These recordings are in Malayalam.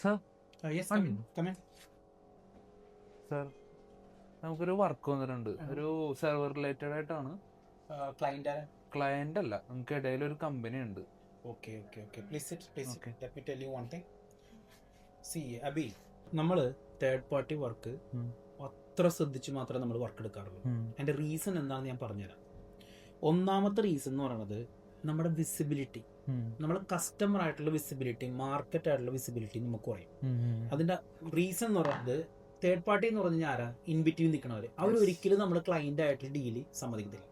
Sir Yes, come in. Sir നമുക്കൊരു വർക്ക് വന്നിട്ടുണ്ട്. ഒരു സെർവർ റിലേറ്റഡ് ആയിട്ടാണ്. Client. ക്ലയന്റ് അല്ല, നമുക്ക് ഇടയിൽ ഒരു കമ്പനി ഉണ്ട്. Okay. Please sit. Okay. Let me tell you one thing. See, Abhi, നമ്മൾ തേർഡ് പാർട്ടി വർക്ക് അത്ര ശ്രദ്ധിച്ച് മാത്രമേ നമ്മൾ വർക്ക് എടുക്കാറുള്ളൂ. അതിൻ്റെ റീസൺ എന്താണെന്ന് ഞാൻ പറഞ്ഞുതരാം. ഒന്നാമത്തെ റീസൺ എന്ന് പറയുന്നത് നമ്മുടെ വിസിബിലിറ്റി, നമ്മുടെ കസ്റ്റമർ ആയിട്ടുള്ള വിസിബിലിറ്റി, മാർക്കറ്റ് ആയിട്ടുള്ള വിസിബിലിറ്റി നമുക്ക് കുറയും. അതിന്റെ റീസൺ എന്ന് പറയുന്നത് തേർഡ് പാർട്ടി എന്ന് പറഞ്ഞു കഴിഞ്ഞാൽ ആരാ, ഇൻ ബിറ്റ്വീൻ നിൽക്കണവര്. അവർ ഒരിക്കലും നമ്മൾ ക്ലയന്റ് ആയിട്ട് ഡീല് സമ്മതിക്കത്തില്ല.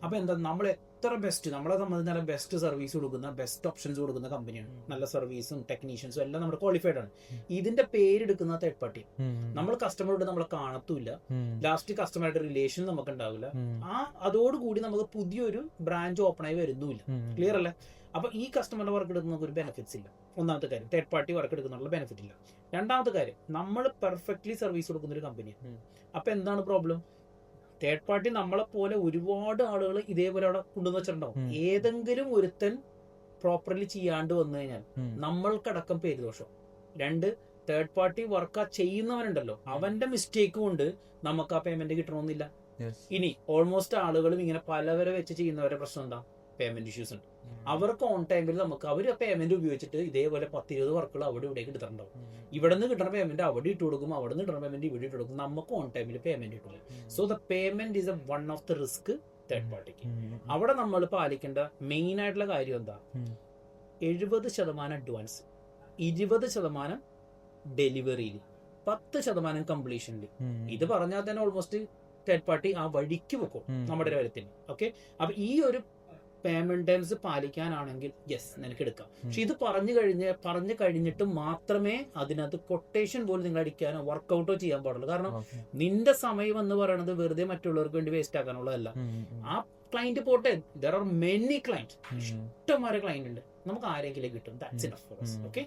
അപ്പൊ എന്താ, നമ്മൾ എത്ര ബെസ്റ്റ്, നമ്മളെ സംബന്ധിച്ച് ബെസ്റ്റ് സർവീസ് കൊടുക്കുന്ന, ബെസ്റ്റ് ഓപ്ഷൻസ് കൊടുക്കുന്ന കമ്പനിയാണ്. നല്ല സർവീസും ടെക്നീഷ്യൻസും എല്ലാം നമ്മുടെ ക്വാളിഫൈഡ് ആണ്. ഇതിന്റെ പേരെടുക്കുന്ന തേർഡ് പാർട്ടി. നമ്മൾ കസ്റ്റമറോട് നമ്മളെ കാണത്തുമില്ല, ലാസ്റ്റ് കസ്റ്റമറായിട്ട് റിലേഷൻ നമുക്ക് ഉണ്ടാവില്ല. അതോടുകൂടി നമുക്ക് പുതിയൊരു ബ്രാഞ്ച് ഓപ്പൺ ആയി വരുന്നുമില്ല. ക്ലിയർ അല്ലേ? അപ്പൊ ഈ കസ്റ്റമറുടെ വർക്ക് എടുക്കുന്ന നമുക്ക് ഒരു ബെനിഫിറ്റ്സ് ഇല്ല. ഒന്നാമത്തെ കാര്യം, തേർഡ് പാർട്ടി വർക്ക് എടുക്കുന്നുള്ള ബെനിഫിറ്റ് ഇല്ല. രണ്ടാമത്തെ കാര്യം, നമ്മൾ പെർഫെക്റ്റ്ലി സർവീസ് കൊടുക്കുന്ന ഒരു കമ്പനിയാണ്. അപ്പൊ എന്താണ് പ്രോബ്ലം? തേർഡ് പാർട്ടി നമ്മളെ പോലെ ഒരുപാട് ആളുകൾ ഇതേപോലെ അവിടെ കൊണ്ടുവന്ന് വെച്ചിട്ടുണ്ടാവും. ഏതെങ്കിലും ഒരുത്തൻ പ്രോപ്പർലി ചെയ്യാണ്ട് വന്നു കഴിഞ്ഞാൽ നമ്മൾക്കടക്കം പേര് ദോഷം. രണ്ട്, തേർഡ് പാർട്ടി വർക്ക് ചെയ്യുന്നവനുണ്ടല്ലോ, അവന്റെ മിസ്റ്റേക്ക് കൊണ്ട് നമുക്ക് ആ പേയ്മെന്റ് കിട്ടണമെന്നില്ല. ഇനി ഓൾമോസ്റ്റ് ആളുകളും ഇങ്ങനെ പലവരെ വെച്ച് ചെയ്യുന്നവരുടെ പ്രശ്നം എന്താ, പേയ്മെന്റ് ഇഷ്യൂസ് ഉണ്ട്. അവർക്ക് ഓൺ ടൈമിൽ നമുക്ക് അവർ പേയ്മെന്റ് ഉപയോഗിച്ചിട്ട് ഇതേപോലെ 10-20 വർക്കുകൾ അവിടെ ഇവിടേക്ക് എടുത്തിട്ടുണ്ടാവും. ഇവിടെ നിന്ന് കിട്ടുന്ന പേയ്മെന്റ് അവിടെ ഇട്ട് കൊടുക്കും, അവിടെ നിന്ന് കിട്ടുന്ന പേയ്മെന്റ് ഇവിടെ ഇട്ട് കൊടുക്കും. നമുക്ക് ഓൺ ടൈമിൽ പേയ്മെന്റ് കിട്ടില്ല. So the payment is one of the risk third പാർട്ടിക്ക്. അവിടെ നമ്മൾ പാലിക്കേണ്ട മെയിൻ ആയിട്ടുള്ള കാര്യം എന്താ, 70% അഡ്വാൻസ്, 20% ഡെലിവറിയിൽ, 10% കംപ്ലീഷനിൽ. ഇത് പറഞ്ഞാൽ തന്നെ ഓൾമോസ്റ്റ് തേർഡ് പാർട്ടി ആ വഴിക്ക് വെക്കും നമ്മുടെ കാര്യത്തിന്. ഓക്കെ, അപ്പൊ ഈ ഒരു പേയ്മെന്റ് ടൈംസ് പാലിക്കാനാണെങ്കിൽ യെസ് നിനക്ക് എടുക്കാം. പക്ഷെ ഇത് പറഞ്ഞു കഴിഞ്ഞിട്ട് മാത്രമേ അതിനകത്ത് കൊട്ടേഷൻ പോലും നിങ്ങൾ അടിക്കാനോ വർക്കൗട്ടോ ചെയ്യാൻ പാടുള്ളൂ. കാരണം നിന്റെ സമയം എന്ന് പറയുന്നത് വെറുതെ മറ്റുള്ളവർക്ക് വേണ്ടി വേസ്റ്റ് ആക്കാനുള്ളതല്ല. ആ ക്ലയന്റ് പോട്ടെ, ദർ ആർ മെനി ക്ലയന്റ്, ഇഷ്ടംമാരെ ക്ലയന്റ് ഉണ്ട്, നമുക്ക് ആരെങ്കിലും കിട്ടും. That's enough for us. Okay.